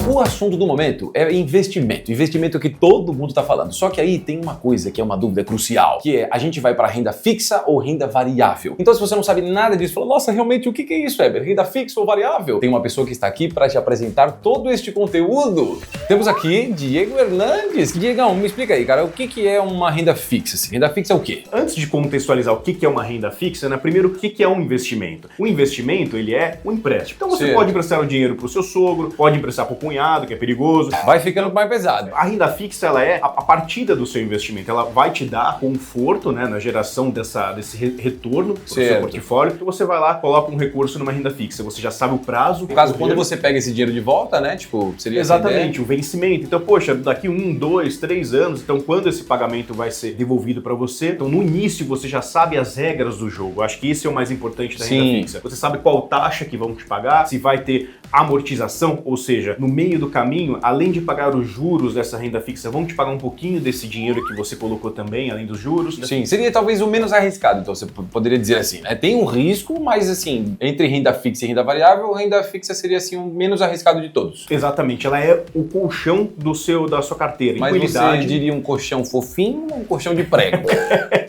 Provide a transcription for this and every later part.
O assunto do momento é investimento. Investimento que todo mundo tá falando. Só que aí tem uma coisa que é uma dúvida crucial, que é a gente vai para renda fixa ou renda variável. Então se você não sabe nada disso, fala, nossa, realmente o que é isso, Heber? Renda fixa ou variável? Tem uma pessoa que está aqui para te apresentar todo este conteúdo. Temos aqui Diego Hernandes. Diegão, me explica aí, cara, o que é uma renda fixa? Assim? Renda fixa é o quê? Antes de contextualizar o que é uma renda fixa, né? Primeiro, o que é um investimento? O investimento, ele é um empréstimo. Então você pode emprestar o dinheiro para o seu sogro, pode emprestar para o cunhado, que é perigoso. Vai ficando mais pesado. A renda fixa, ela é a partida do seu investimento. Ela vai te dar conforto, né, na geração desse retorno do seu portfólio. Então você vai lá, coloca um recurso numa renda fixa. Você já sabe o prazo. No caso, quando você pega esse dinheiro de volta, né? Tipo, seria exatamente, o vencimento. Então, poxa, daqui 1, 2, 3 anos, então quando esse pagamento vai ser devolvido para você? Então, no início, você já sabe as regras do jogo. Acho que esse é o mais importante da renda fixa. Você sabe qual taxa que vão te pagar, se vai ter amortização, ou seja, no meio do caminho, além de pagar os juros dessa renda fixa, vão te pagar um pouquinho desse dinheiro que você colocou também, além dos juros. Né? Sim, seria talvez o menos arriscado, então você poderia dizer assim, né? Tem um risco, mas assim, entre renda fixa e renda variável, renda fixa seria assim o menos arriscado de todos. Exatamente, ela é o colchão da sua carteira. Mas você diria um colchão fofinho ou um colchão de prego?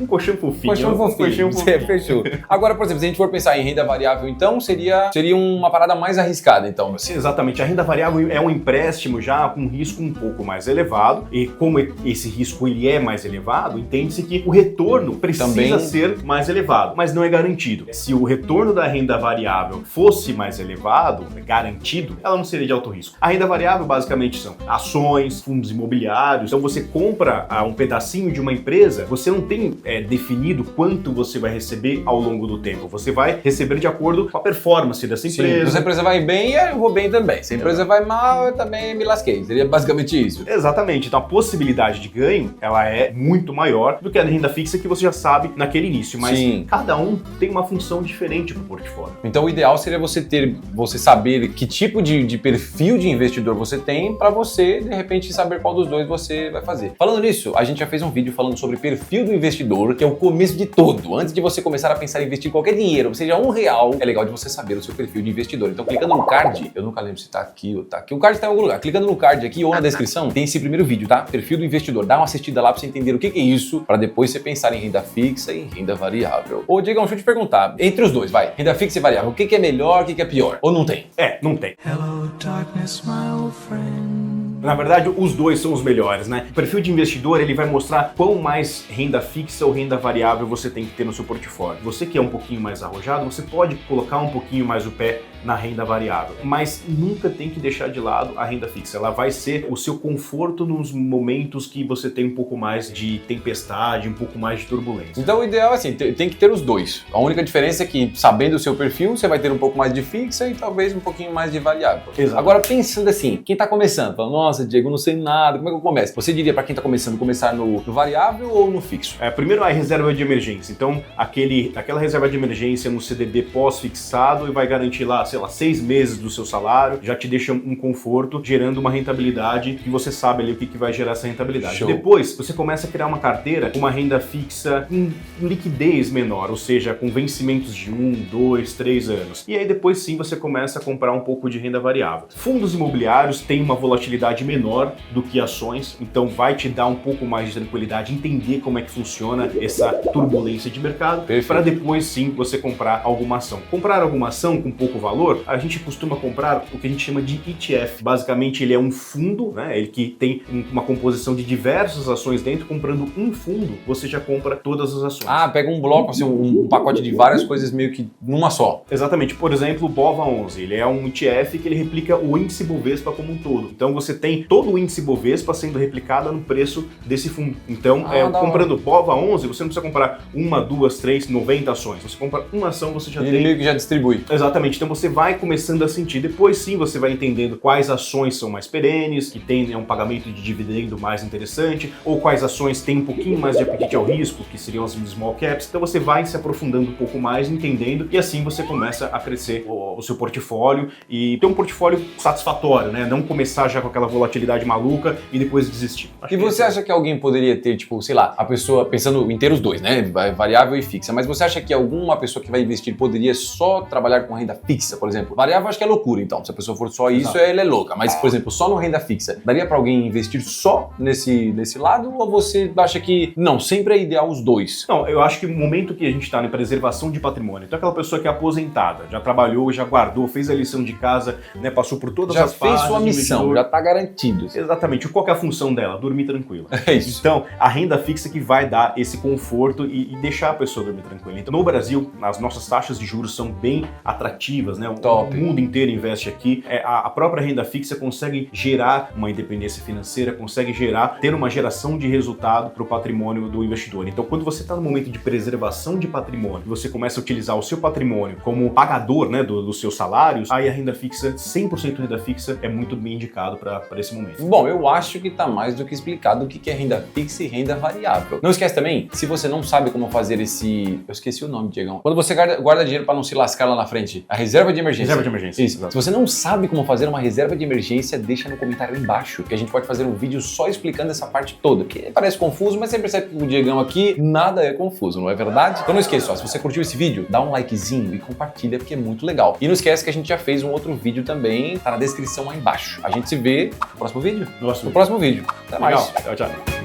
Um colchão fofinho. Colchão fofinho. Fechou. Agora, por exemplo, se a gente for pensar em renda variável, então seria uma parada mais arriscada. Então, sim, exatamente. A renda variável é um empréstimo já com risco um pouco mais elevado e como esse risco ele é mais elevado, entende-se que o retorno precisa ser mais elevado, mas não é garantido. Se o retorno da renda variável fosse mais elevado, garantido, ela não seria de alto risco. A renda variável basicamente são ações, fundos imobiliários. Então você compra um pedacinho de uma empresa, você não tem definido quanto você vai receber ao longo do tempo. Você vai receber de acordo com a performance dessa empresa. Se a empresa vai bem, eu vou bem também. Se a empresa vai mal, eu também me lasquei. Seria basicamente isso. Exatamente. Então a possibilidade de ganho, ela é muito maior do que a renda fixa que você já sabe naquele início. Mas cada um tem uma função diferente para o portfólio. Então o ideal seria você saber que tipo de perfil de investidor você tem para você, de repente, saber qual dos dois você vai fazer. Falando nisso, a gente já fez um vídeo falando sobre perfil do investidor, que é o começo de tudo. Antes de você começar a pensar em investir qualquer dinheiro, seja R$1, é legal de você saber o seu perfil de investidor. Então clicando no card, eu nunca lembro se tá aqui ou tá aqui. O card tá em algum lugar. Clicando no card aqui ou na descrição, tem esse primeiro vídeo, tá? Perfil do investidor. Dá uma assistida lá pra você entender o que é isso, pra depois você pensar em renda fixa e renda variável. Ô, Diego, deixa eu te perguntar. Entre os dois, vai. Renda fixa e variável, o que é melhor, o que é pior? Ou não tem? Não tem. Hello, darkness, my old friend. Na verdade, os dois são os melhores, né? O perfil de investidor, ele vai mostrar quão mais renda fixa ou renda variável você tem que ter no seu portfólio. Você que é um pouquinho mais arrojado, você pode colocar um pouquinho mais o pé na renda variável, mas nunca tem que deixar de lado a renda fixa. Ela vai ser o seu conforto nos momentos que você tem um pouco mais de tempestade, um pouco mais de turbulência. Então o ideal é assim, tem que ter os dois. A única diferença é que, sabendo o seu perfil, você vai ter um pouco mais de fixa e talvez um pouquinho mais de variável. Exato. Agora pensando assim, quem tá começando, fala, nossa, Diego, não sei nada, como é que eu começo? Você diria para quem tá começando, começar no variável ou no fixo? Primeiro a reserva de emergência. Então, aquela reserva de emergência no CDB pós-fixado e vai garantir lá, sei lá, 6 meses do seu salário, já te deixa um conforto, gerando uma rentabilidade que você sabe ali o que vai gerar essa rentabilidade. Show. Depois, você começa a criar uma carteira com uma renda fixa em liquidez menor, ou seja, com vencimentos de 1, 2, 3 anos. E aí depois sim você começa a comprar um pouco de renda variável. Fundos imobiliários têm uma volatilidade menor do que ações, então vai te dar um pouco mais de tranquilidade, entender como é que funciona essa turbulência de mercado, para depois sim você comprar alguma ação. Comprar alguma ação com pouco valor, a gente costuma comprar o que a gente chama de ETF. Basicamente ele é um fundo, né? Ele que tem uma composição de diversas ações dentro. Comprando um fundo, você já compra todas as ações. Ah, pega um bloco, assim, um pacote de várias coisas meio que numa só. Exatamente. Por exemplo, o BOVA11, ele é um ETF que ele replica o índice Bovespa como um todo. Então você tem todo o índice Bovespa sendo replicado no preço desse fundo. Então, comprando BOVA11, você não precisa comprar 1, 2, 3, 90 ações. Você compra uma ação, você já tem... Ele meio que já distribui. Exatamente. Então você vai começando a sentir. Depois sim, você vai entendendo quais ações são mais perenes, que tem um pagamento de dividendo mais interessante, ou quais ações têm um pouquinho mais de apetite ao risco, que seriam as small caps. Então você vai se aprofundando um pouco mais, entendendo, e assim você começa a crescer o seu portfólio e ter um portfólio satisfatório, né? Não começar já com aquela volatilidade maluca e depois desistir. E você acha que alguém poderia ter, tipo, sei lá, a pessoa, pensando em ter os dois, né, variável e fixa, mas você acha que alguma pessoa que vai investir poderia só trabalhar com renda fixa, por exemplo? Variável acho que é loucura, então, se a pessoa for só isso, ela é louca, mas, por exemplo, só no renda fixa, daria pra alguém investir só nesse lado, ou você acha que, não, sempre é ideal os dois? Não, eu acho que o momento que a gente está em preservação de patrimônio, então aquela pessoa que é aposentada, já trabalhou, já guardou, fez a lição de casa, né, passou por todas Já as fases. fez sua missão, já tá garantido. Exatamente. Qual que é a função dela? Dormir tranquila. É isso. Então, a renda fixa que vai dar esse conforto e deixar a pessoa dormir tranquila. Então, no Brasil, as nossas taxas de juros são bem atrativas, né? Top. O mundo inteiro investe aqui. A própria renda fixa consegue gerar uma independência financeira, consegue ter uma geração de resultado para o patrimônio do investidor. Então, quando você está no momento de preservação de patrimônio, você começa a utilizar o seu patrimônio como pagador, né, dos seus salários, aí a renda fixa, 100% renda fixa, é muito bem indicado para esse momento. Bom, eu acho que tá mais do que explicado o que é renda fixa e renda variável. Não esquece também, se você não sabe como fazer esse... Eu esqueci o nome, Diegão. Quando você guarda dinheiro para não se lascar lá na frente, a reserva de emergência. Reserva de emergência. Isso. Se você não sabe como fazer uma reserva de emergência, deixa no comentário aí embaixo, que a gente pode fazer um vídeo só explicando essa parte toda, que parece confuso, mas você percebe que o Diegão aqui, nada é confuso, não é verdade? Então não esqueça, ó, se você curtiu esse vídeo, dá um likezinho e compartilha, porque é muito legal. E não esquece que a gente já fez um outro vídeo também, tá na descrição aí embaixo. A gente se vê no próximo vídeo. No próximo vídeo. Até mais. Legal. Tchau, tchau.